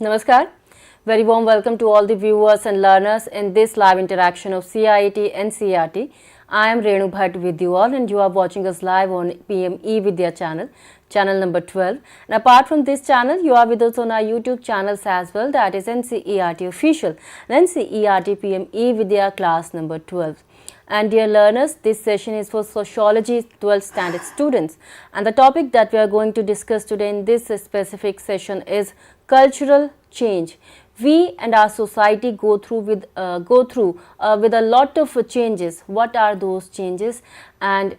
Namaskar. Very warm welcome to all the viewers and learners in this live interaction of CIET NCERT. I am Renu Bhatt with you all and you are watching us live on PMeVIDYA channel, channel number 12. And apart from this channel, you are with us on our YouTube channels as well, that is NCERT Official and NCERT PMeVIDYA class number 12. And dear learners, this session is for Sociology 12th standard students, and the topic that we are going to discuss today in this specific session is cultural change. We and our society go through with a lot of changes. What are those changes? And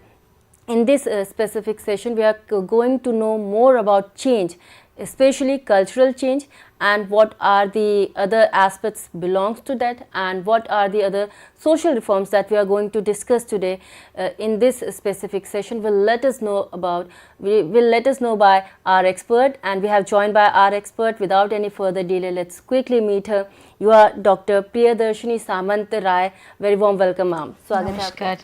in this specific session, we are going to know more about change, especially cultural change, and what are the other aspects belongs to that, and what are the other social reforms that we are going to discuss today in this specific session will let us know by our expert, and we have joined by our expert. Without any further delay, let's quickly meet her. You are Dr. Priyadarshini Samant Rai. Very warm welcome, ma'am. Namaskar.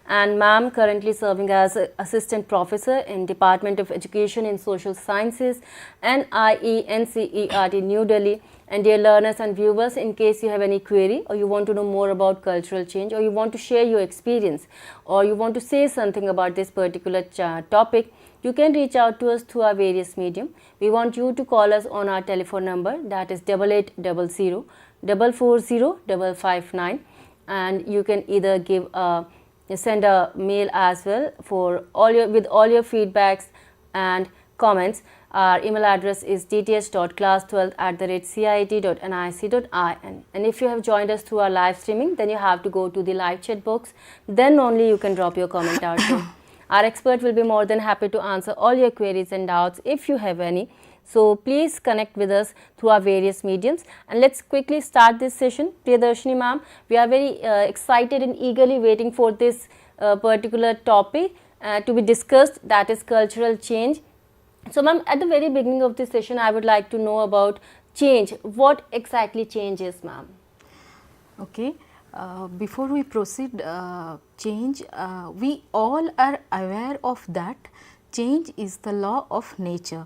And ma'am currently serving as assistant professor in Department of Education in Social Sciences, NCERT, New Delhi. And dear learners and viewers, in case you have any query or you want to know more about cultural change, or you want to share your experience, or you want to say something about this particular topic, you can reach out to us through our various medium. We want you to call us on our telephone number, that is 8800 440 559, and you can either send a mail as well with all your feedbacks and comments. Our email address is dth.class12@ciet.nic.in. And if you have joined us through our live streaming, then you have to go to the live chat box. Then only you can drop your comment out there. Our expert will be more than happy to answer all your queries and doubts if you have any. So please connect with us through our various mediums, and let's quickly start this session. Priyadarshini ma'am, we are very excited and eagerly waiting for this particular topic to be discussed, that is cultural change. So ma'am, at the very beginning of this session, I would like to know about change. What exactly change is, ma'am? Okay. Before we proceed, change, we all are aware of that change is the law of nature.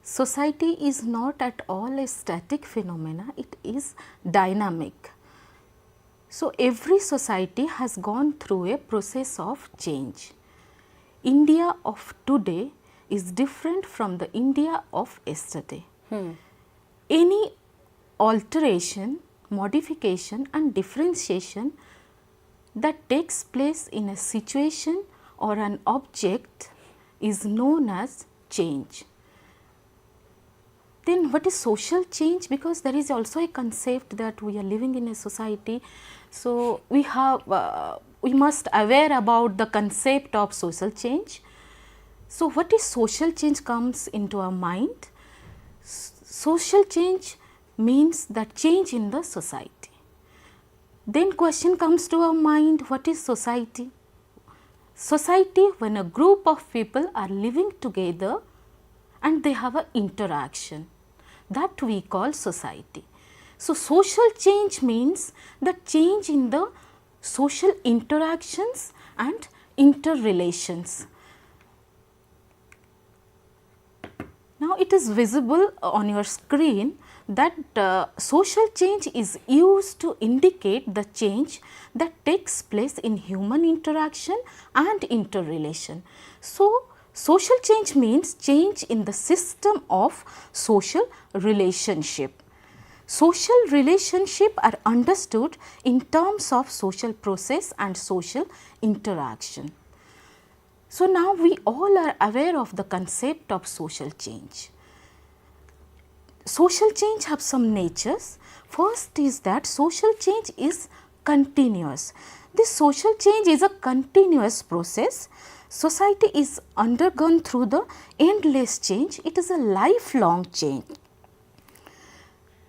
Society is not at all a static phenomena, it is dynamic. So, every society has gone through a process of change. India of today is different from the India of yesterday. Any alteration, modification and differentiation that takes place in a situation or an object is known as change. Then what is social change? Because there is also a concept that we are living in a society. So, we must aware about the concept of social change. So, what is social change comes into our mind? Social change means that change in the society. Then question comes to our mind, what is society? Society, when a group of people are living together and they have an interaction, that we call society. So, social change means the change in the social interactions and interrelations. Now, it is visible on your screen that social change is used to indicate the change that takes place in human interaction and interrelation. So, social change means change in the system of social relationship. Social relationship are understood in terms of social process and social interaction. So, now we all are aware of the concept of social change. Social change have some natures. First is that social change is continuous. This social change is a continuous process. Society is undergone through the endless change. It is a lifelong change.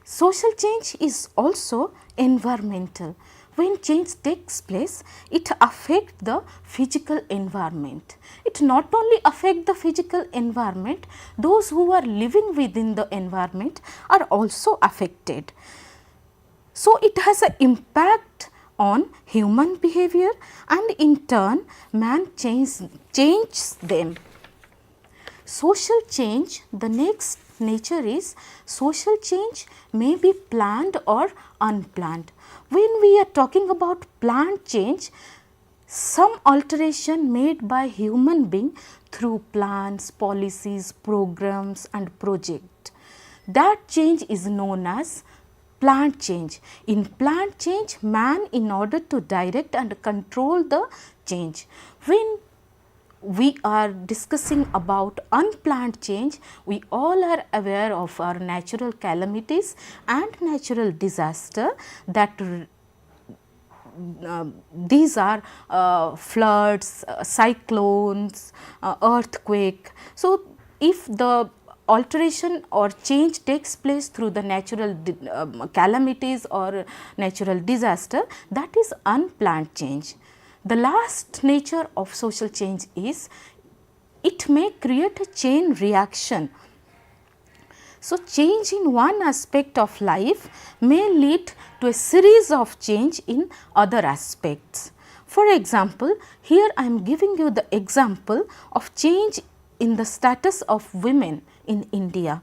Social change is also environmental. When change takes place, it affects the physical environment. It not only affects the physical environment, those who are living within the environment are also affected. So, it has an impact on human behavior and in turn man changes them. Social change, the next nature is social change may be planned or unplanned. When we are talking about planned change, some alteration made by human being through plans, policies, programs and project. That change is known as planned change. In planned change, man in order to direct and control the change. When we are discussing about unplanned change, we all are aware of our natural calamities and natural disaster that these are floods, cyclones, earthquake. So, if the alteration or change takes place through the natural calamities or natural disaster, that is unplanned change. The last nature of social change is it may create a chain reaction. So, change in one aspect of life may lead to a series of change in other aspects. For example, here I am giving you the example of change in the status of women in India.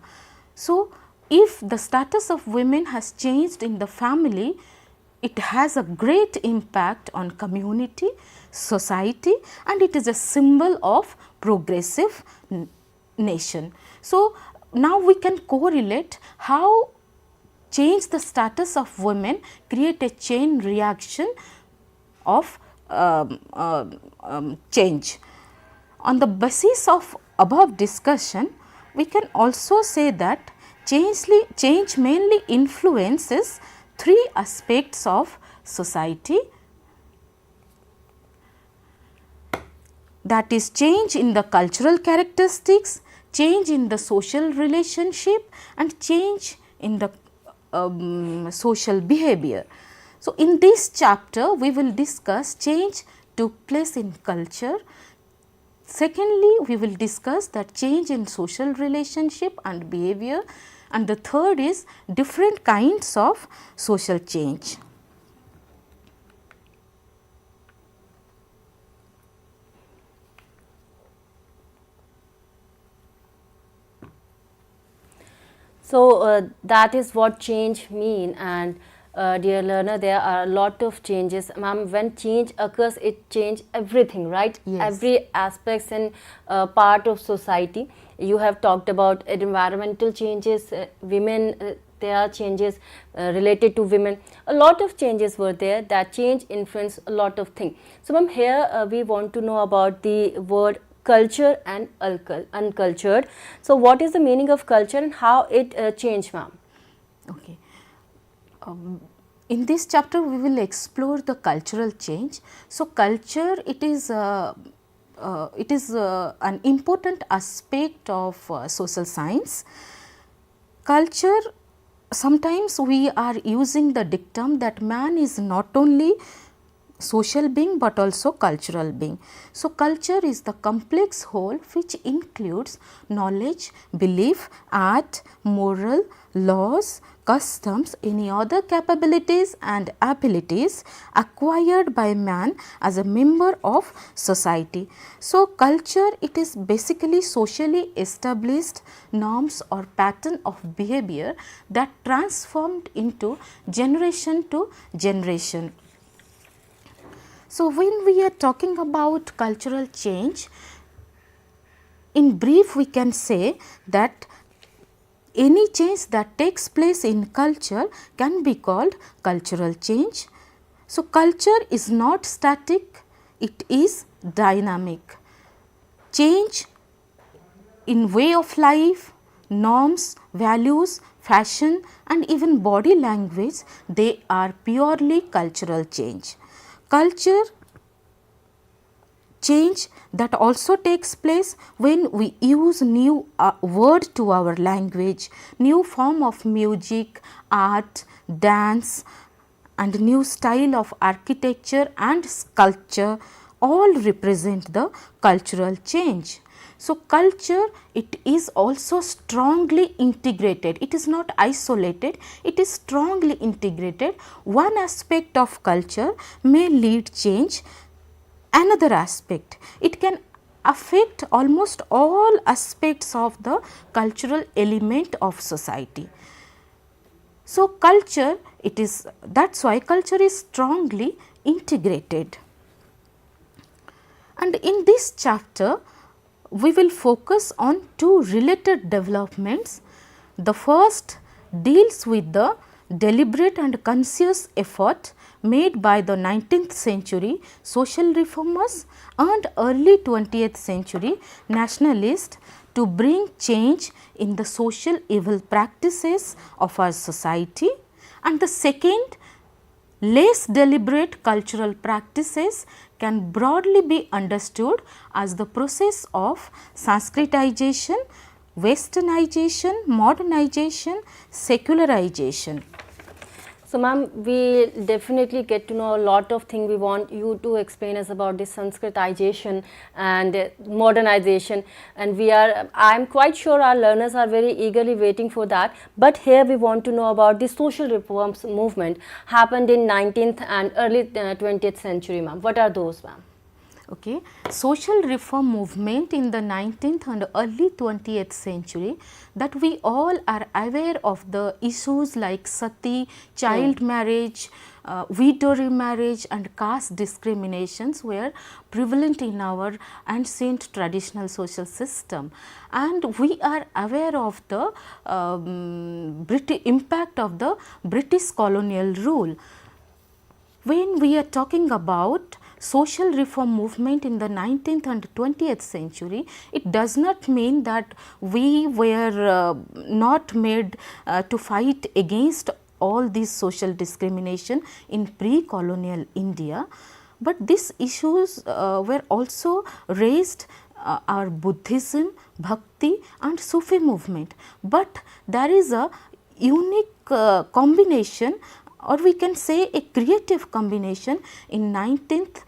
So, if the status of women has changed in the family, it has a great impact on community, society, and it is a symbol of progressive nation. So, now we can correlate how change the status of women create a chain reaction of change. On the basis of above discussion, we can also say that change mainly influences three aspects of society, that is change in the cultural characteristics, change in the social relationship and change in the social behavior. So, in this chapter we will discuss change took place in culture. Secondly, we will discuss that change in social relationship and behavior, and the third is different kinds of social change. So, that is what change mean, and dear learner, there are a lot of changes. Ma'am, when change occurs, it change everything, right? Yes. Every aspects and part of society. You have talked about environmental changes, women, there are changes related to women. A lot of changes were there. That change influenced a lot of things. So, ma'am, here we want to know about the word culture and uncultured. So, what is the meaning of culture and how it changed, ma'am? Okay. In this chapter, we will explore the cultural change. So, culture it is an important aspect of social science. Culture, sometimes we are using the dictum that man is not only social being but also cultural being. So, culture is the complex whole which includes knowledge, belief, art, moral, laws, customs, any other capabilities and abilities acquired by man as a member of society. So, culture it is basically socially established norms or pattern of behavior that transformed into generation to generation. So, when we are talking about cultural change, in brief we can say that any change that takes place in culture can be called cultural change. So, culture is not static, it is dynamic. Change in way of life, norms, values, fashion and even body language, they are purely cultural change. Culture change that also takes place when we use new word to our language, new form of music, art, dance and new style of architecture and sculpture all represent the cultural change. So, culture it is also strongly integrated, it is not isolated, it is strongly integrated. One aspect of culture may lead change, another aspect it can affect almost all aspects of the cultural element of society. So, culture, it is, that is why culture is strongly integrated. And in this chapter, we will focus on two related developments. The first deals with the deliberate and conscious effort made by the 19th century social reformers and early 20th century nationalists to bring change in the social evil practices of our society, and the second, less deliberate cultural practices can broadly be understood as the process of Sanskritization, westernization, modernization, secularization. So, ma'am, we definitely get to know a lot of things. We want you to explain us about this Sanskritization and modernization, and I am quite sure our learners are very eagerly waiting for that. But here we want to know about the social reforms movement happened in 19th and early 20th century, ma'am. What are those, ma'am? Okay. Social reform movement in the 19th and early 20th century, that we all are aware of the issues like sati, child marriage, widow remarriage and caste discriminations were prevalent in our ancient traditional social system, and we are aware of the impact of the British colonial rule. When we are talking about social reform movement in the 19th and 20th century, it does not mean that we were not made to fight against all these social discrimination in pre-colonial India, but these issues were also raised our Buddhism, Bhakti and Sufi movement, but there is a unique combination, or we can say a creative combination in 19th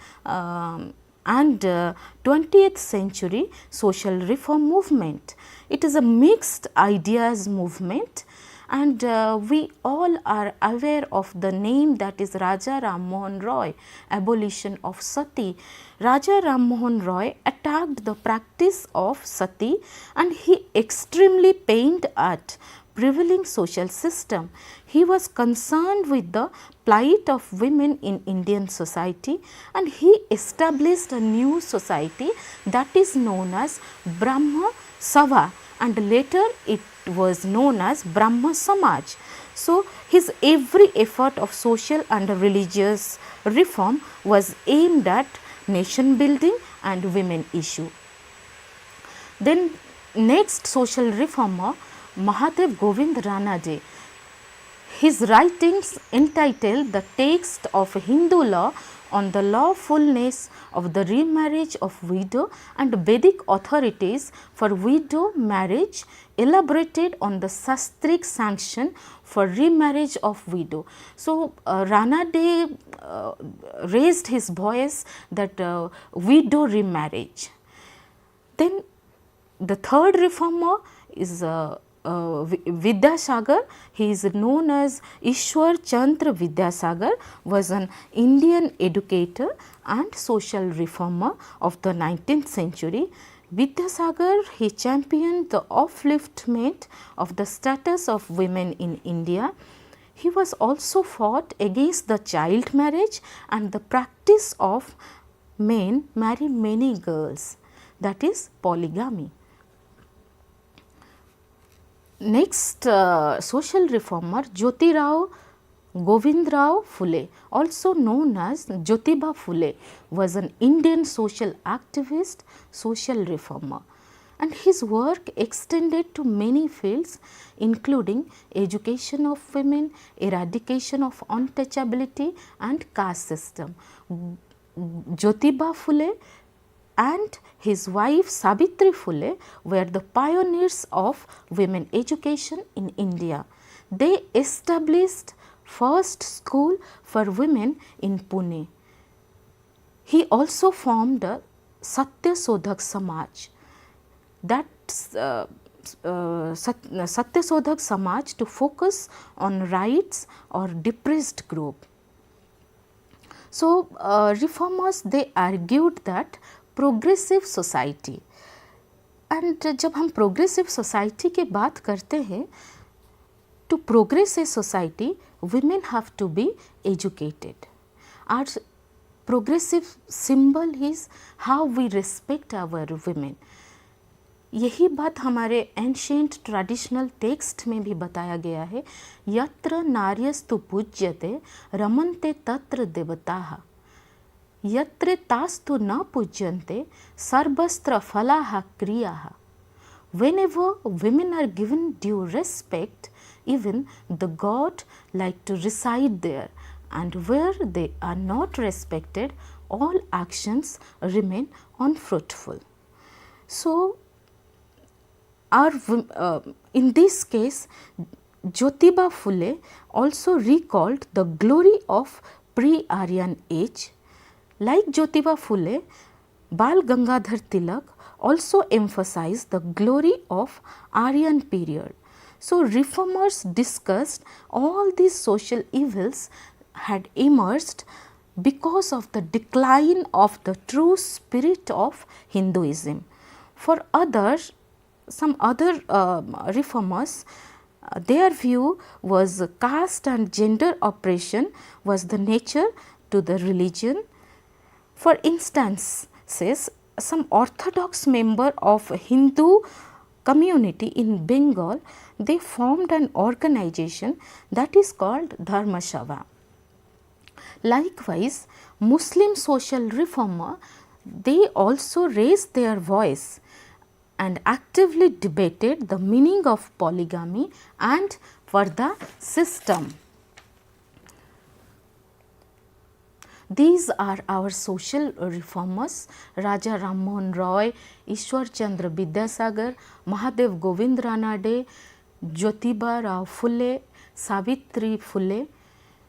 and 20th century social reform movement. It is a mixed ideas movement, and we all are aware of the name, that is Raja Ram Mohan Roy, abolition of sati. Raja Ram Mohan Roy attacked the practice of sati, and he extremely pained at prevailing social system. He was concerned with the plight of women in Indian society, and he established a new society that is known as Brahma Sabha, and later it was known as Brahma Samaj. So, his every effort of social and religious reform was aimed at nation building and women issue. Then next social reformer, Mahadev Govind Ranade. His writings entitled The Text of Hindu Law on the Lawfulness of the Remarriage of Widow and Vedic Authorities for Widow Marriage elaborated on the Shastric sanction for remarriage of widow. So, Ranade raised his voice that widow remarriage. Then the third reformer is Vidyasagar. He is known as Ishwar Chandra Vidyasagar, was an Indian educator and social reformer of the 19th century. Vidyasagar, he championed the upliftment of the status of women in India. He was also fought against the child marriage and the practice of men marry many girls, that is polygamy. Next social reformer, Jyotirao Govindrao Phule, also known as Jyotiba Phule, was an Indian social activist, social reformer, and his work extended to many fields including education of women, eradication of untouchability and caste system. Jyotiba Phule and his wife Savitri Phule were the pioneers of women education in India. They established first school for women in Pune. He also formed a Satyasodhak Samaj, that Satyasodhak Samaj to focus on rights or depressed group. So, reformers, they argued that progressive society. And जब हम progressive society की बात करते हैं, to progress a society women have to be educated. Our progressive symbol is how we respect our women. यही बात हमारे ancient traditional text में भी बताया गया है, यत्र नार्यस्तु पूज्यते रमन्ते तत्र देवताः, यत्र तास्तु न पूज्यन्ते सर्वस्त्र फलाः क्रियाः. Whenever women are given due respect, even the god like to reside there, and where they are not respected, all actions remain unfruitful. So, in this case, Jyotiba Phule also recalled the glory of pre-Aryan age. Like Jyotiba Phule, Bal Gangadhar Tilak also emphasized the glory of Aryan period. So, reformers discussed all these social evils had emerged because of the decline of the true spirit of Hinduism. For others, some other reformers, their view was caste and gender oppression was the nature to the religion. For instance, some orthodox member of Hindu community in Bengal, they formed an organization that is called Dharma Sabha. Likewise, Muslim social reformer, they also raised their voice and actively debated the meaning of polygamy and Varda system. These are our social reformers: Raja Ram Mohan Roy, Ishwar Chandra Vidyasagar, Mahadev Govind Ranade, Jyotiba Rao Phule, Savitri Phule.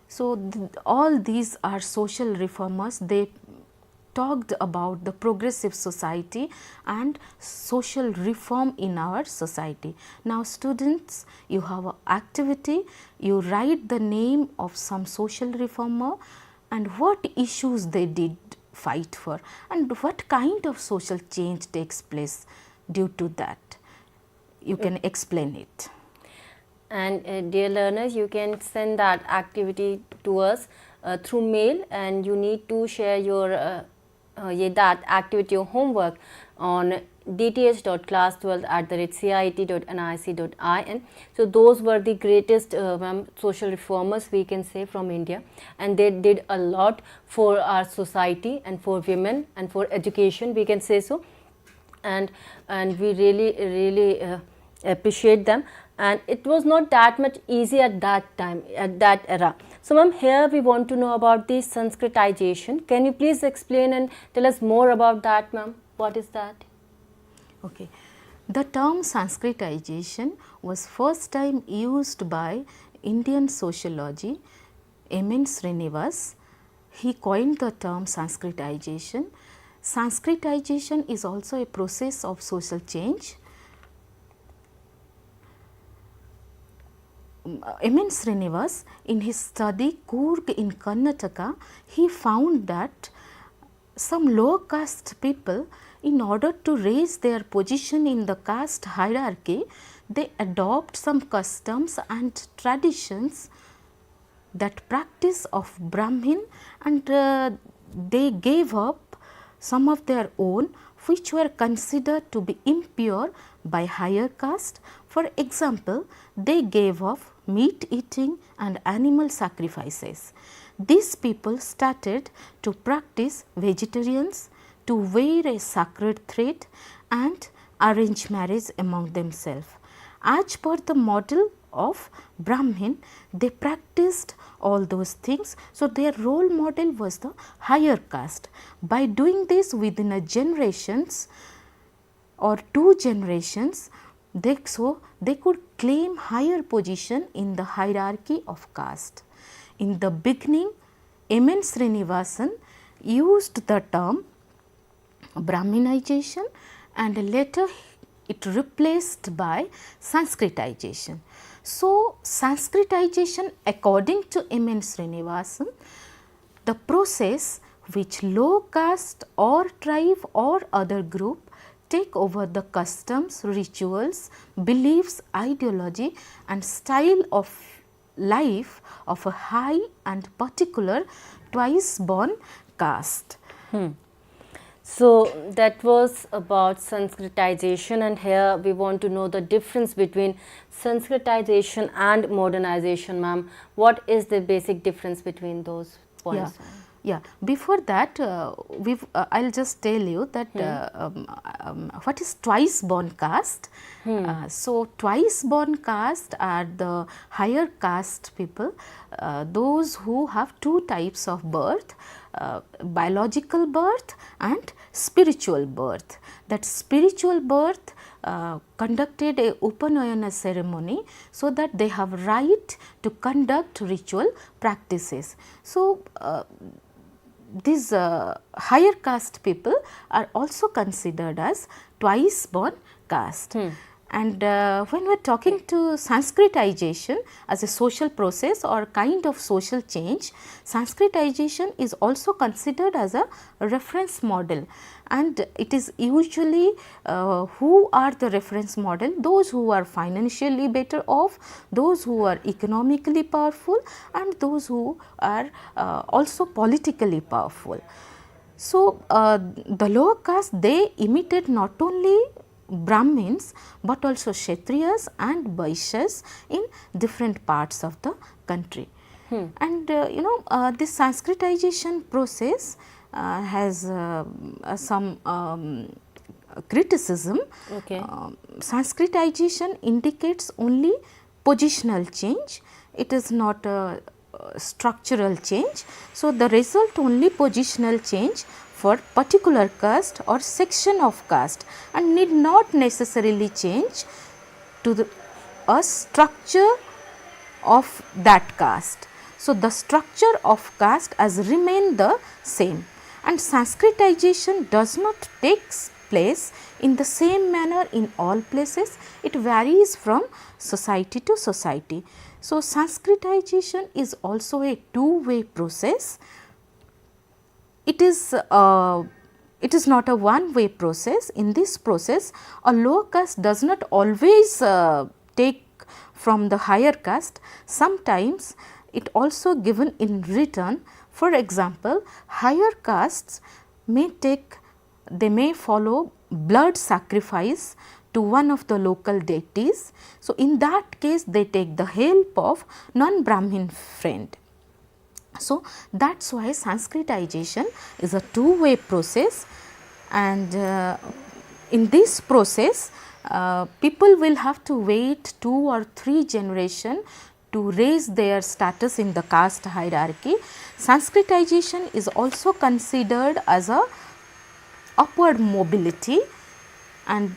So, all these are social reformers. They talked about the progressive society and social reform in our society. Now, students, you have an activity, you write the name of some social reformer and what issues they did fight for and what kind of social change takes place due to that. You can explain it. And dear learners, you can send that activity to us through mail, and you need to share your that activity or homework on dth.class12@cit.nic.in. So, those were the greatest social reformers, we can say, from India, and they did a lot for our society and for women and for education, we can say so, and we really appreciate them. And it was not that much easy at that time, at that era. So, ma'am, here we want to know about the Sanskritization. Can you please explain and tell us more about that, ma'am? What is that? Okay. The term Sanskritization was first time used by Indian sociology, M.N. Srinivas. He coined the term Sanskritization. Sanskritization is also a process of social change. M.N. Srinivas, in his study Coorg in Karnataka, he found that some lower caste people, in order to raise their position in the caste hierarchy, they adopt some customs and traditions, that practice of Brahmin, and they gave up some of their own which were considered to be impure by higher caste. For example, they gave up meat eating and animal sacrifices. These people started to practice vegetarians, to wear a sacred thread and arrange marriage among themselves. As per the model of Brahmin, they practiced all those things. So, their role model was the higher caste. By doing this within a generations or 2 generations, they could claim higher position in the hierarchy of caste. In the beginning, M.N. Srinivasan used the term Brahminization, and later it replaced by Sanskritization. So, Sanskritization according to M.N. Srinivasan, the process which low caste or tribe or other group take over the customs, rituals, beliefs, ideology and style of life of a high and particular twice born caste. So that was about Sanskritization, and here we want to know the difference between Sanskritization and modernization, ma'am. What is the basic difference between those points? Yeah. Before that, I'll just tell you that what is twice born caste. So twice born caste are the higher caste people, those who have two types of birth, biological birth and spiritual birth. That spiritual birth conducted a Upanayana ceremony, so that they have right to conduct ritual practices. So these higher caste people are also considered as twice born caste. And when we are talking to Sanskritization as a social process or kind of social change, Sanskritization is also considered as a reference model, and it is usually who are the reference model? Those who are financially better off, those who are economically powerful and those who are also politically powerful. So, the lower caste, they imitate not only Brahmins, but also Kshatriyas and Vaishyas in different parts of the country. And this Sanskritization process has some criticism. Okay. Sanskritization indicates only positional change, it is not a structural change. So, the result only positional change for particular caste or section of caste, and need not necessarily change to a structure of that caste. So, the structure of caste has remained the same, and Sanskritization does not take place in the same manner in all places, it varies from society to society. So, Sanskritization is also a two-way process. It is not a one-way process. In this process, a lower caste does not always take from the higher caste. Sometimes it also given in return. For example, higher castes they may follow blood sacrifice to one of the local deities. So, in that case they take the help of non-Brahmin friend. So, that is why Sanskritization is a two-way process, and in this process people will have to wait 2 or 3 generations to raise their status in the caste hierarchy. Sanskritization is also considered as a upward mobility, and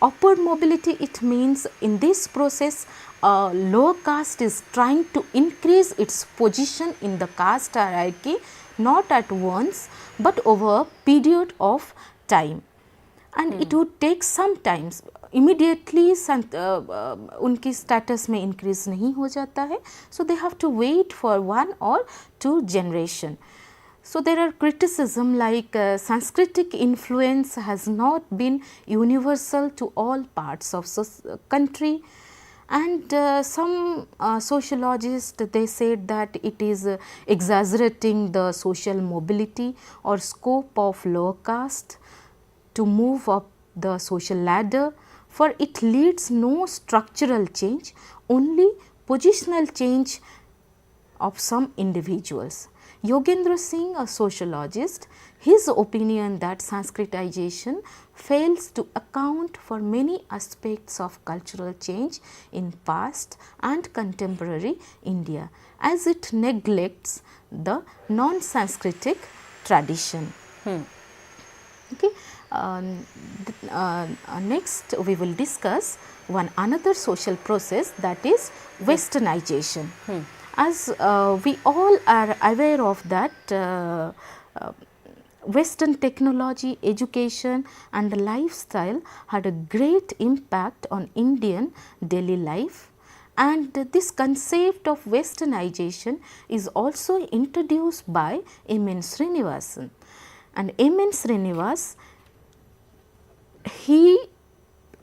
upward mobility, it means in this process lower caste is trying to increase its position in the caste hierarchy, not at once, but over a period of time, and it would take some time. Immediately उनकी status में increase नहीं हो जाता है, so they have to wait for 1 or 2 generation. So, there are criticism like Sanskritic influence has not been universal to all parts of country, and some sociologists, they said that it is exaggerating the social mobility or scope of lower caste to move up the social ladder, for it leads no structural change, only positional change of some individuals. Yogendra Singh, a sociologist, his opinion that Sanskritization fails to account for many aspects of cultural change in past and contemporary India, as it neglects the non-Sanskritic tradition. Okay. Next we will discuss another social process, that is Westernization. As we all are aware of that Western technology, education and lifestyle had a great impact on Indian daily life, And this concept of westernization is also introduced by M.N. Srinivasan. And M.N. Srinivas, he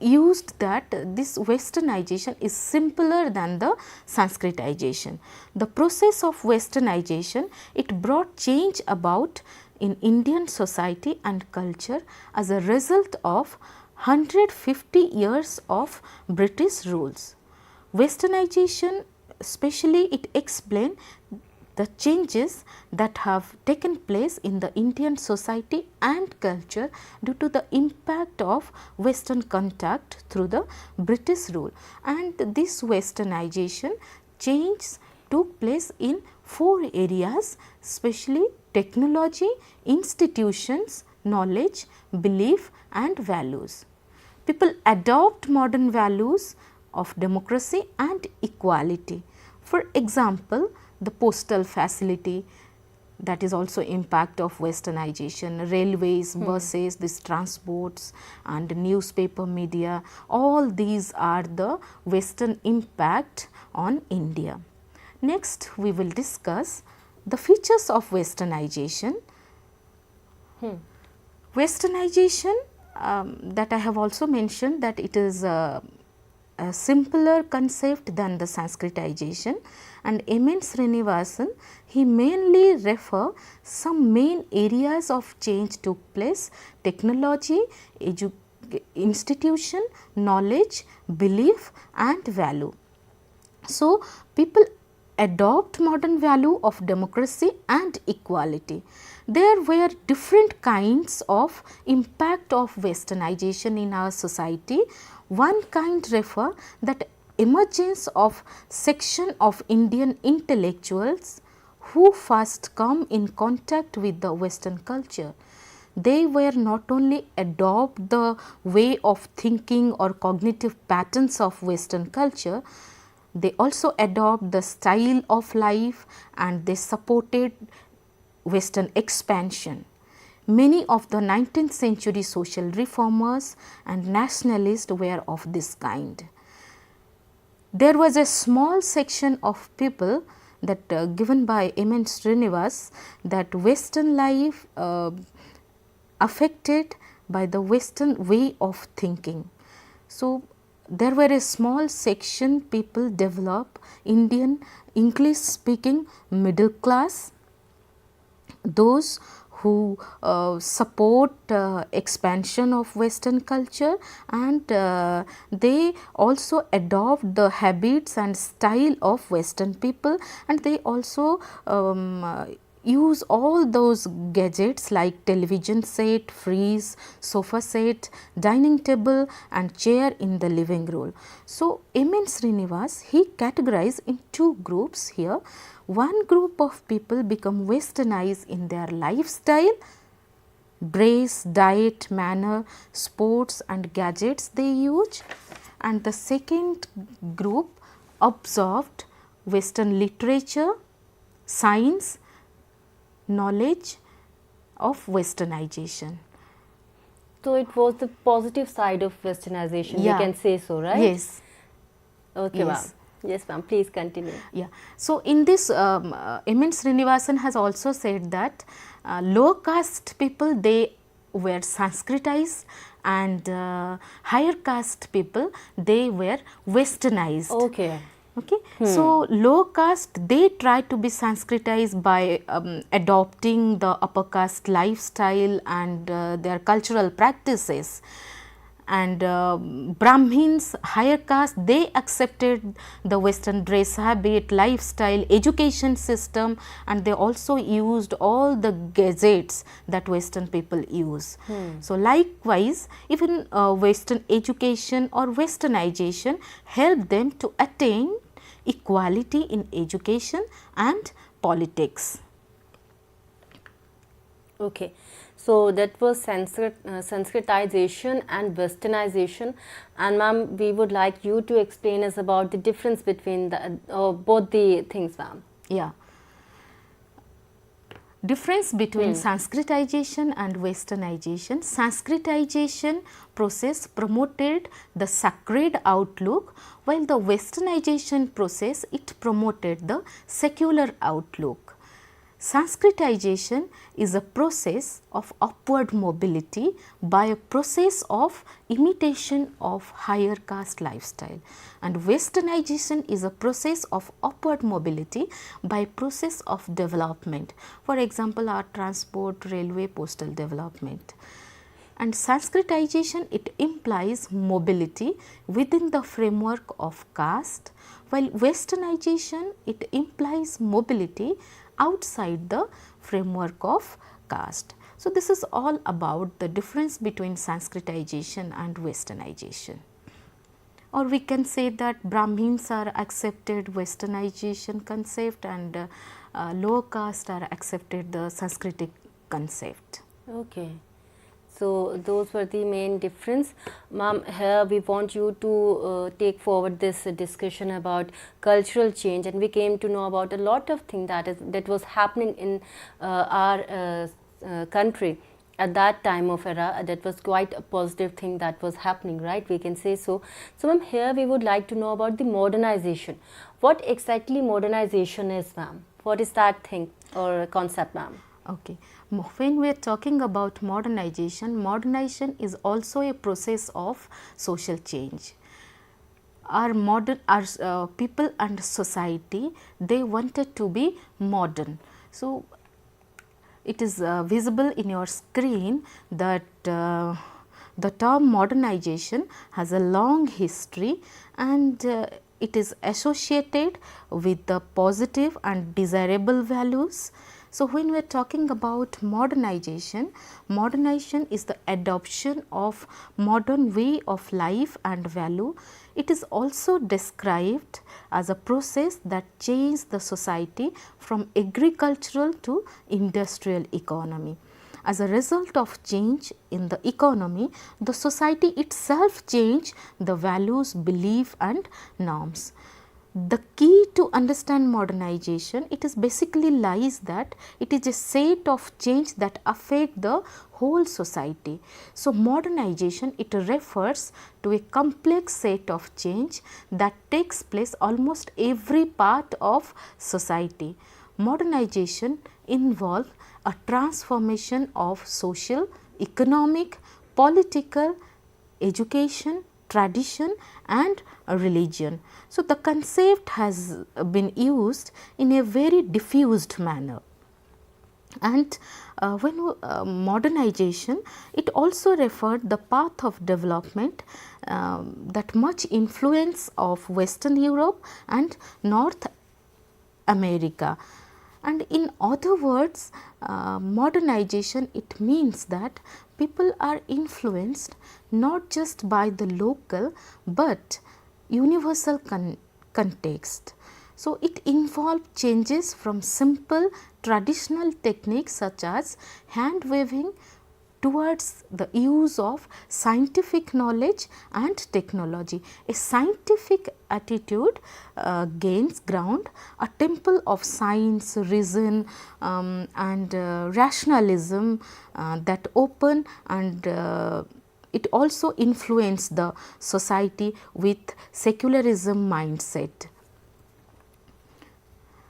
used that this westernization is simpler than the Sanskritization. The process of westernization, it brought change about in Indian society and culture as a result of 150 years of British rules. Westernization, especially, it explains the changes that have taken place in the Indian society and culture due to the impact of Western contact through the British rule. And this westernization change took place in 4 areas, especially technology, institutions, knowledge, belief and values. People adopt modern values of democracy and equality. For example, the postal facility, that is also impact of westernization, railways, buses, these transports and newspaper media, all these are the western impact on India. Next, we will discuss the features of westernization. Westernization, that I have also mentioned that it is a simpler concept than the Sanskritization, and M.N. Srinivasan, he mainly refer some main areas of change took place: technology, institution, knowledge, belief and value. So, people adopt modern value of democracy and equality. There were different kinds of impact of westernization in our society. One kind refer that emergence of section of Indian intellectuals who first come in contact with the Western culture. They were not only adopt the way of thinking or cognitive patterns of Western culture, they also adopt the style of life and they supported Western expansion. Many of the 19th century social reformers and nationalists were of this kind. There was a small section of people that given by M.N. Srinivas, that Western life affected by the Western way of thinking. So, there were a small section people develop Indian English speaking middle class, those who support expansion of Western culture, and they also adopt the habits and style of Western people, and they also use all those gadgets like television set, fridge, sofa set, dining table and chair in the living room. So, M.N. Srinivas, he categorized in 2 groups here. One group of people become westernized in their lifestyle, dress, diet, manner, sports and gadgets they use, and the second group absorbed Western literature, science, knowledge of westernization. So, it was the positive side of westernization, we can say so, right? Yes. Okay, yes. Yes, ma'am, please continue. Yeah. So, in this M.N. Srinivasan has also said that low caste people, they were Sanskritized, and higher caste people, they were westernized. Okay. Okay. So, low caste, they try to be Sanskritized by adopting the upper caste lifestyle and their cultural practices. And Brahmins, higher caste, they accepted the Western dress habit, lifestyle, education system, and they also used all the gadgets that Western people use. So, likewise, even Western education or westernization helped them to attain equality in education and politics. Okay. So, that was Sanskritization and westernization, and ma'am, we would like you to explain us about the difference between the both the things, ma'am. Yeah. Difference between Sanskritization and Westernization. Sanskritization process promoted the sacred outlook, while the Westernization process, it promoted the secular outlook. Sanskritization is a process of upward mobility by a process of imitation of higher caste lifestyle, and Westernization is a process of upward mobility by process of development, for example, our transport, railway, postal development. And Sanskritization, it implies mobility within the framework of caste, while Westernization, it implies mobility outside the framework of caste. So, this is all about the difference between Sanskritization and Westernization. Or we can say that Brahmins are accepted Westernization concept and lower caste are accepted the Sanskritic concept. Okay. So, those were the main difference. Ma'am, here we want you to take forward this discussion about cultural change, and we came to know about a lot of things that was happening in our country at that time of era. That was quite a positive thing that was happening, right? We can say so. So, ma'am, here we would like to know about the modernization. What exactly modernization is, ma'am? What is that thing or concept, ma'am? Okay. When we are talking about modernization, modernization is also a process of social change. Our people and society, they wanted to be modern. So, it is visible in your screen that the term modernization has a long history, and it is associated with the positive and desirable values. So, when we are talking about modernization, modernization is the adoption of modern way of life and value. It is also described as a process that changed the society from agricultural to industrial economy. As a result of change in the economy, the society itself changed the values, belief and norms. The key to understand modernization, it is basically lies that it is a set of change that affect the whole society. So, modernization, it refers to a complex set of change that takes place almost every part of society. Modernization involves a transformation of social, economic, political, education, tradition and religion. So, the concept has been used in a very diffused manner. And when modernization, it also referred the path of development that much influence of Western Europe and North America. And in other words, modernization, it means that people are influenced not just by the local, but universal context. So, it involved changes from simple traditional techniques such as hand waving towards the use of scientific knowledge and technology. A scientific attitude gains ground, a temple of science, reason and rationalism that open, and it also influenced the society with secularism mindset.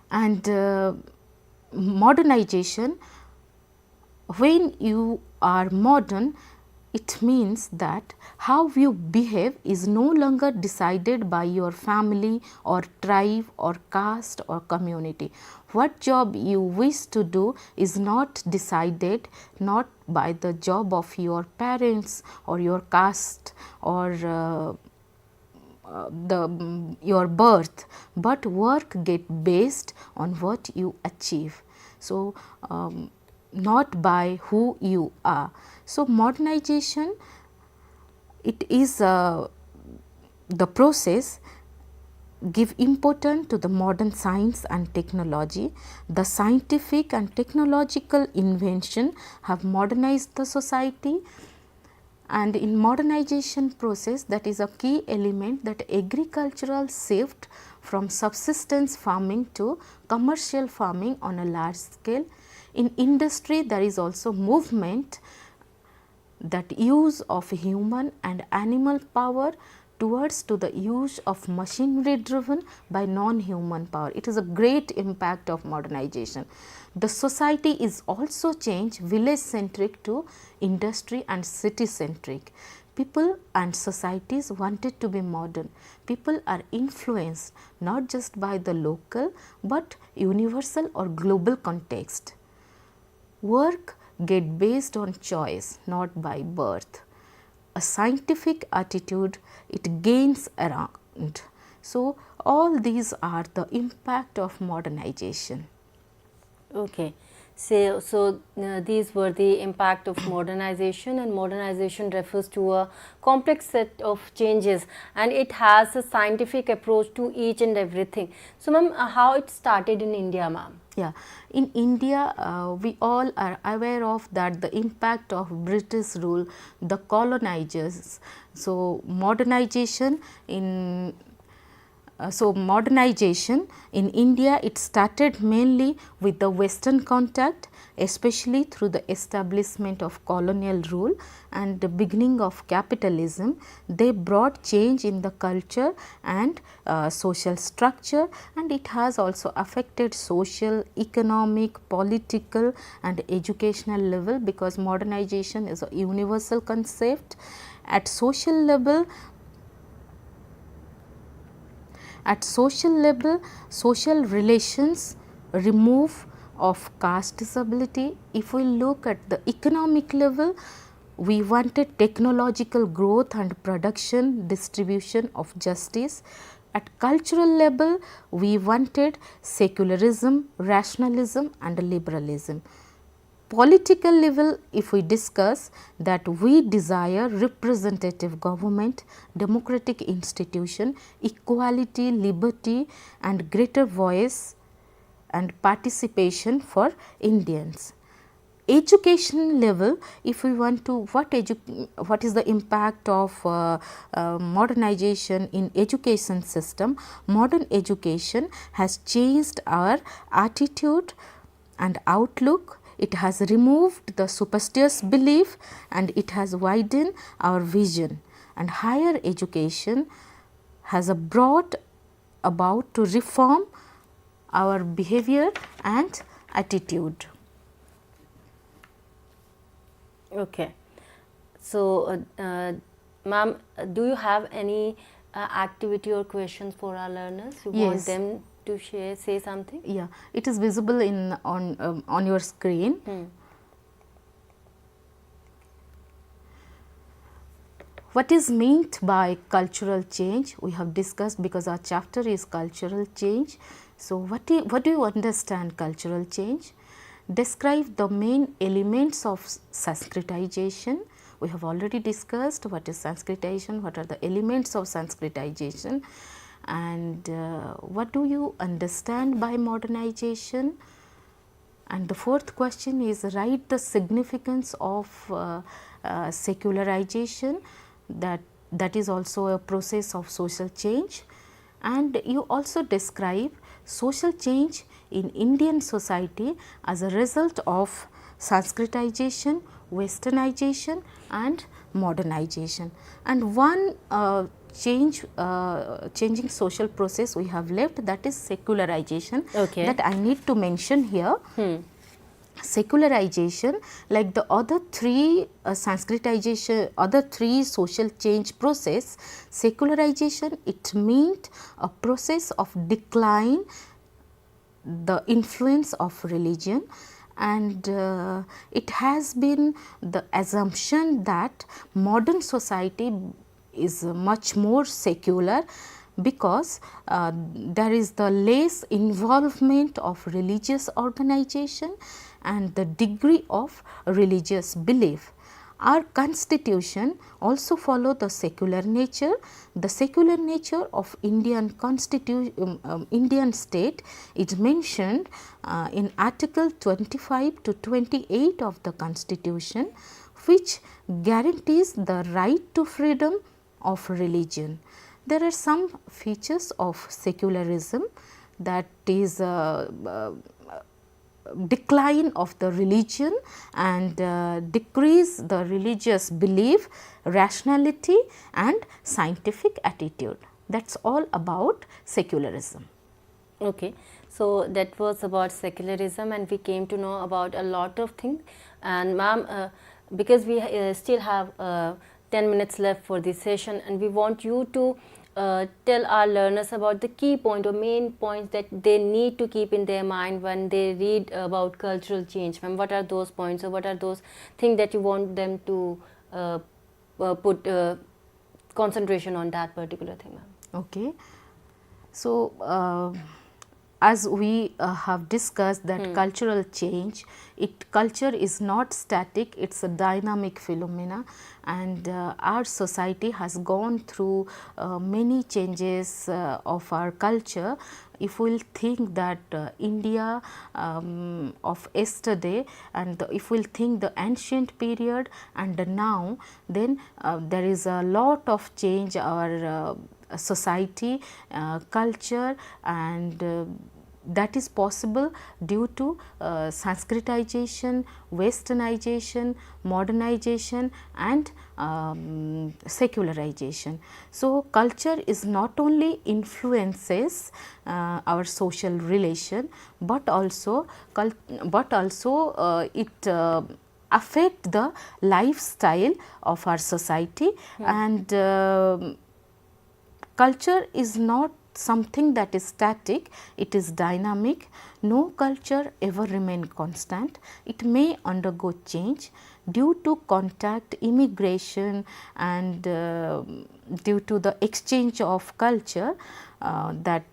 And modernization, when you are modern, it means that how you behave is no longer decided by your family or tribe or caste or community. What job you wish to do is not decided not by the job of your parents or your caste or your birth, but work get based on what you achieve. So, not by who you are. So, modernization, it is the process give importance to the modern science and technology. The scientific and technological invention have modernized the society, and in modernization process, that is a key element, that agricultural shift from subsistence farming to commercial farming on a large scale. In industry, there is also movement that use of human and animal power towards to the use of machinery driven by non-human power. It is a great impact of modernization. The society is also changed village centric to industry and city centric. People and societies wanted to be modern. People are influenced not just by the local, but universal or global context. Work get based on choice, not by birth. A scientific attitude, it gains around. So, all these are the impact of modernization. Okay. So these were the impact of modernization, and modernization refers to a complex set of changes, and it has a scientific approach to each and everything. So ma'am, how it started in India, ma'am? Yeah, in India, we all are aware of that the impact of British rule, the colonizers. So, modernization in India, it started mainly with the western contact, especially through the establishment of colonial rule and the beginning of capitalism. They brought change in the culture and social structure, and it has also affected social, economic, political and educational level, because modernization is a universal concept. At social level, social relations, remove of caste disability. If we look at the economic level, we wanted technological growth and production, distribution of justice. At cultural level, we wanted secularism, rationalism and liberalism. Political level, if we discuss that we desire representative government, democratic institution, equality, liberty and greater voice and participation for Indians. Education level, if we want to, what is the impact of modernization in education system? Modern education has changed our attitude and outlook. It has removed the superstitious belief and it has widened our vision, and higher education has brought about to reform our behavior and attitude. Okay. So, ma'am, do you have any activity or questions for our learners? You want Yes. them to say something? Yeah, it is visible in on your screen. What is meant by cultural change? We have discussed, because our chapter is cultural change. So, what do you understand cultural change? Describe the main elements of Sanskritization. We have already discussed what is Sanskritization, what are the elements of Sanskritization, and what do you understand by modernization. And the fourth question is, write the significance of secularization, that is also a process of social change. And you also describe social change in Indian society as a result of Sanskritization, westernization and modernization. And one changing social process we have left, that is secularization. Okay. That I need to mention here. Secularization, like the other three Sanskritization, other three social change process, secularization, it meant a process of decline the influence of religion, and it has been the assumption that modern society is much more secular, because there is the less involvement of religious organization and the degree of religious belief. Our constitution also follow the secular nature. The secular nature of Indian Indian state is mentioned in article 25 to 28 of the constitution, which guarantees the right to freedom of religion. There are some features of secularism, that is decline of the religion and decrease the religious belief, rationality and scientific attitude. That is all about secularism. Okay, so that was about secularism, and we came to know about a lot of things. And ma'am, because we still have 10 minutes left for this session, and we want you to tell our learners about the key point or main points that they need to keep in their mind when they read about cultural change. Ma'am, what are those points, or what are those things that you want them to put concentration on that particular thing, ma'am? Okay. So, as we have discussed that cultural change, culture is not static, it is a dynamic phenomena, and our society has gone through many changes of our culture. If we will think that India of yesterday, and if we will think the ancient period and now, then there is a lot of change our society, culture, and that is possible due to Sanskritization, westernization, modernization and secularization. So, culture is not only influences our social relation, but also it affect the lifestyle of our society, and culture is not something that is static, it is dynamic. No culture ever remain constant, it may undergo change due to contact, immigration and due to the exchange of culture that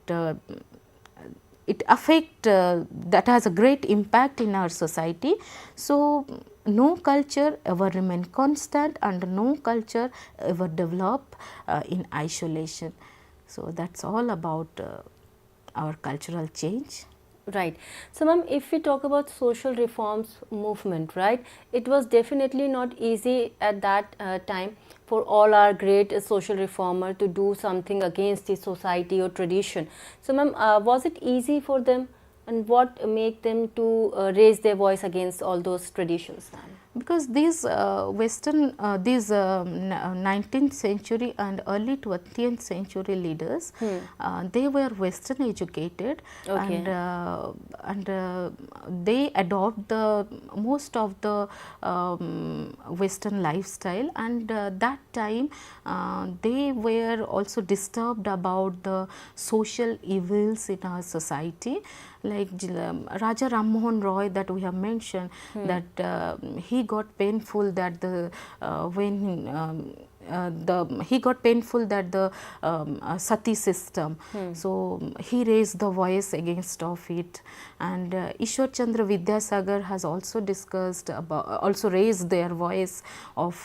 it affect that has a great impact in our society. So, no culture ever remain constant and no culture ever develop in isolation. So, that is all about our cultural change. Right. So, ma'am, if we talk about social reforms movement, right, it was definitely not easy at that time for all our great social reformer to do something against the society or tradition. So, ma'am, was it easy for them, and what make them to raise their voice against all those traditions, ma'am? Because these western these 19th century and early 20th century leaders, they were western educated, Okay. and they adopt the most of the western lifestyle, and that time they were also disturbed about the social evils in our society, like Raja Ram Mohan Roy that we have mentioned, that he got painful that the he got painful that the sati system. So, he raised the voice against of it, and Ishwar Chandra Vidyasagar has also discussed about, also raised their voice of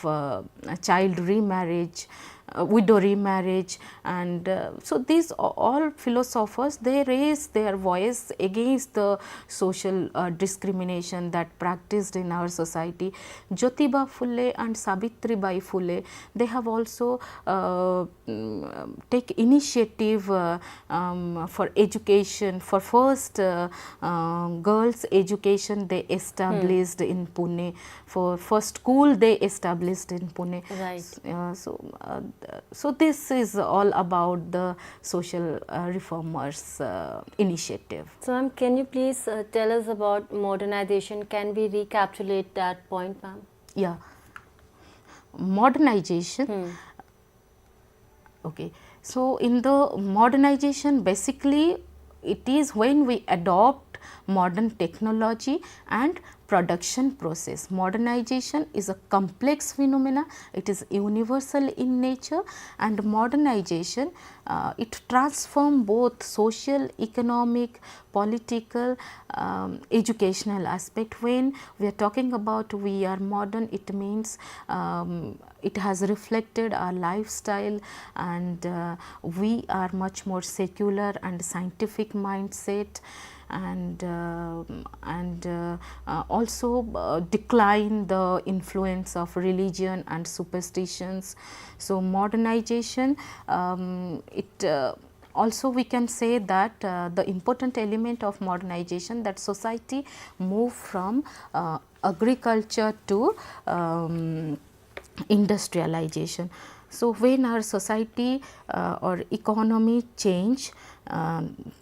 child remarriage, widow remarriage, and so these all philosophers, they raised their voice against the social discrimination that practiced in our society. Jyotiba Phule and Savitribai Phule, they have also take initiative for education, for first girls education they established in Pune, for first school they established in Pune. Right. So, this is all about the social reformers initiative. So, ma'am, can you please tell us about modernization? Can we recapitulate that point, ma'am? Yeah, modernization. Okay. So, in the modernization, basically it is when we adopt modern technology and production process. Modernization is a complex phenomena, it is universal in nature, and modernization it transforms both social, economic, political, educational aspect. When we are talking about we are modern, it means it has reflected our lifestyle, and we are much more secular and scientific mindset, and also decline the influence of religion and superstitions. So, modernization it also we can say that the important element of modernization, that society moved from agriculture to industrialization. So, when our society or economy change,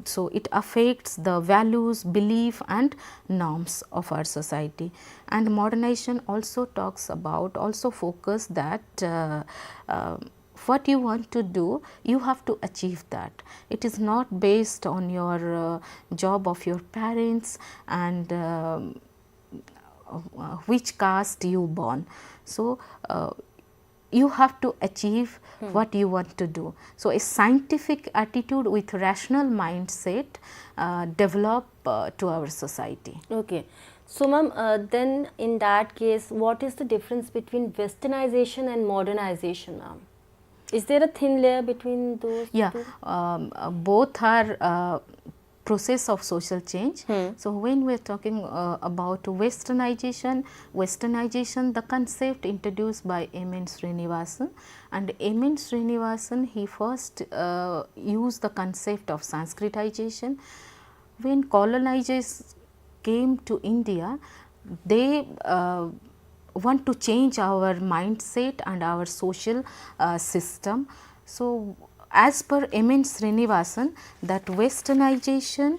so it affects the values, belief and norms of our society. And modernization also talks about, also focus that what you want to do, you have to achieve that. It is not based on your job of your parents and which caste you born. So, you have to achieve what you want to do. So, a scientific attitude with rational mindset develop to our society. Okay. So, ma'am, then in that case, what is the difference between westernization and modernization, ma'am? Is there a thin layer between those Yeah, two? both are process of social change. So, when we are talking about westernization, the concept introduced by M.N. Srinivasan, and M.N. Srinivasan, he first used the concept of Sanskritization. When colonizers came to India, they want to change our mindset and our social system. So, as per M.N. Srinivasan, that westernization,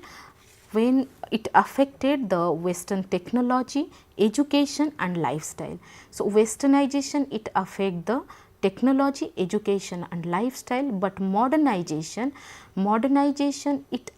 when it affected the western technology, education and lifestyle. So, westernization, it affect the technology, education and lifestyle, but modernization it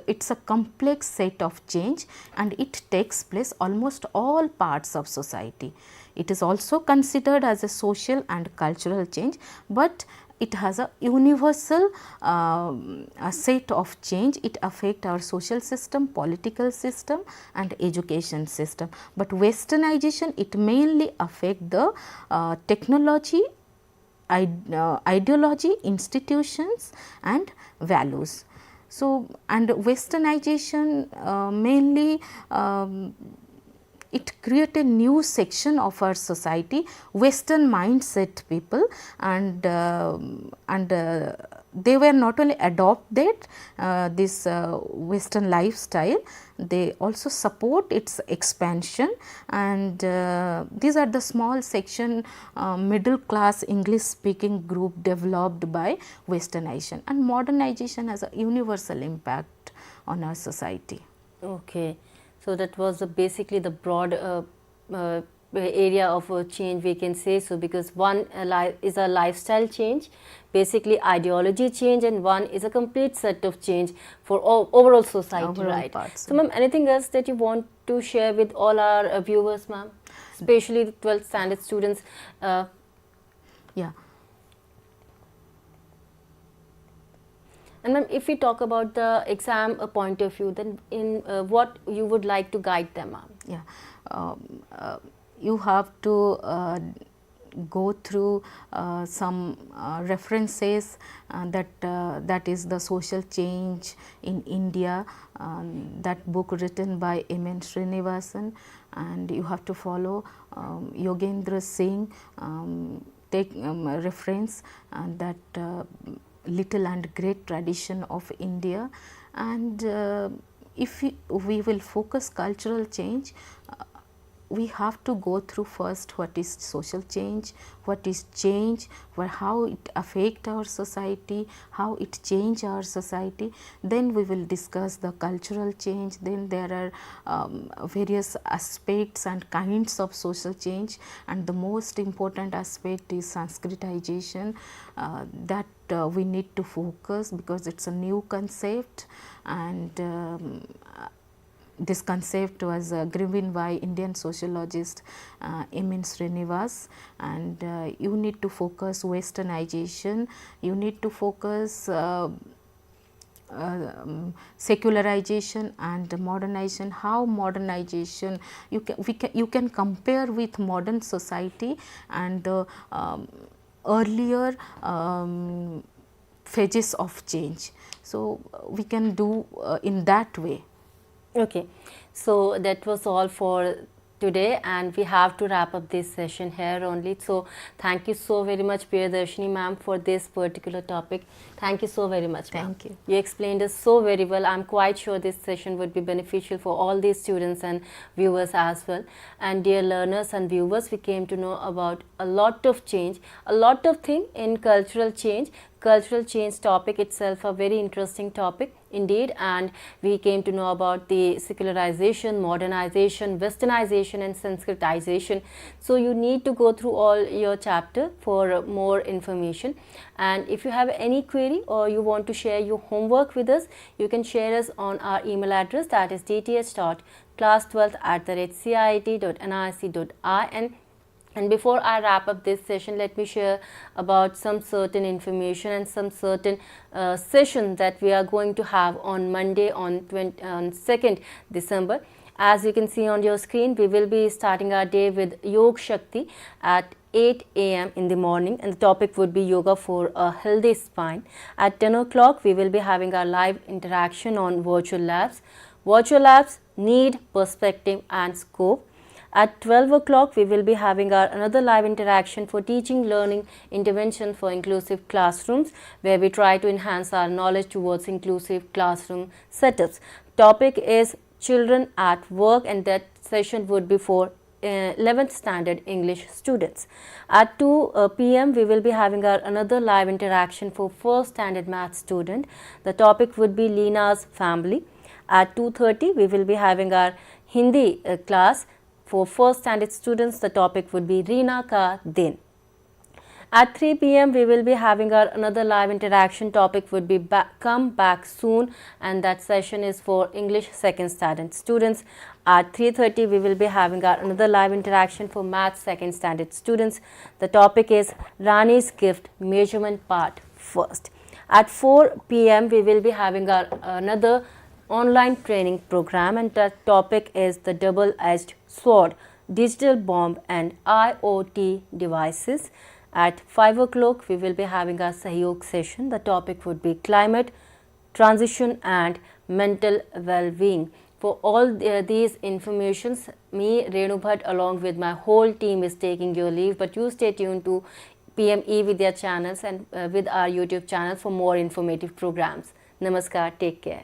it's a complex set of change and it takes place almost all parts of society. It is also considered as a social and cultural change, but it has a universal a set of change. It affects our social system, political system and education system. But westernization, it mainly affects the technology, ideology, institutions and values. So, and westernization mainly it create a new section of our society, western mindset people, and they were not only adopted this western lifestyle, they also support its expansion, and these are the small section middle class English speaking group developed by westernization, and modernization has a universal impact on our society. Okay. So, that was basically the broad area of change, we can say so, because one is a lifestyle change, basically ideology change, and one is a complete set of change for overall society, Overall right? parts. So, ma'am, anything else that you want to share with all our viewers, ma'am, especially the 12th standard students? Yeah. And ma'am, if we talk about the exam point of view, then in what you would like to guide them, ma'am? Yeah, you have to go through some references that is the social change in India, that book written by M.N. Srinivasan, and you have to follow Yogendra Singh, take reference that little and great tradition of India. And if we will focus cultural change, we have to go through first what is social change, what is change, how it affect our society, how it change our society. Then we will discuss the cultural change. Then there are various aspects and kinds of social change, and the most important aspect is Sanskritization, that we need to focus because it's a new concept, and this concept was given by Indian sociologist M.N. Srinivas, and you need to focus westernization, you need to focus secularization and modernization. How modernization you can compare with modern society and the earlier phases of change. So, we can do in that way. Okay, so that was all for today, and we have to wrap up this session here only. So thank you so very much, Priyadarshini ma'am, for this particular topic. Thank you so very much, ma'am. Thank you. You explained us so very well. I'm quite sure this session would be beneficial for all these students and viewers as well. And dear learners and viewers, we came to know about a lot of change, a lot of thing in cultural change. Cultural change topic itself a very interesting topic indeed, and we came to know about the secularization, modernization, westernization and Sanskritization. So you need to go through all your chapter for more information, and if you have any query or you want to share your homework with us, you can share us on our email address, that is dth.class12@ciit.nic.in. And before I wrap up this session, let me share about some certain information and some certain session that we are going to have on Monday on 2nd December. As you can see on your screen, we will be starting our day with Yog Shakti at 8 a.m. in the morning, and the topic would be yoga for a healthy spine. At 10 o'clock, we will be having our live interaction on virtual labs. Virtual labs need perspective and scope. At 12 o'clock, we will be having our another live interaction for teaching learning intervention for inclusive classrooms, where we try to enhance our knowledge towards inclusive classroom setups. Topic is children at work, and that session would be for 11th standard English students. At 2 p.m. we will be having our another live interaction for 1st standard math student. The topic would be Leena's family. At 2:30 we will be having our Hindi class. For 1st standard students, the topic would be Reena Ka Din. At 3 p.m. we will be having our another live interaction. Topic would be come back soon, and that session is for English 2nd standard students. At 3:30 we will be having our another live interaction for math 2nd standard students. The topic is Rani's gift measurement part 1st. At 4 p.m. we will be having our another online training program, and the topic is the double-edged sword, digital bomb and IoT devices. At 5 o'clock we will be having our Sahyog session. The topic would be climate, transition and mental well-being. For all these informations, me Renu Bhatt along with my whole team is taking your leave, but you stay tuned to PMeVIDYA channels and with our YouTube channel for more informative programs. Namaskar, take care.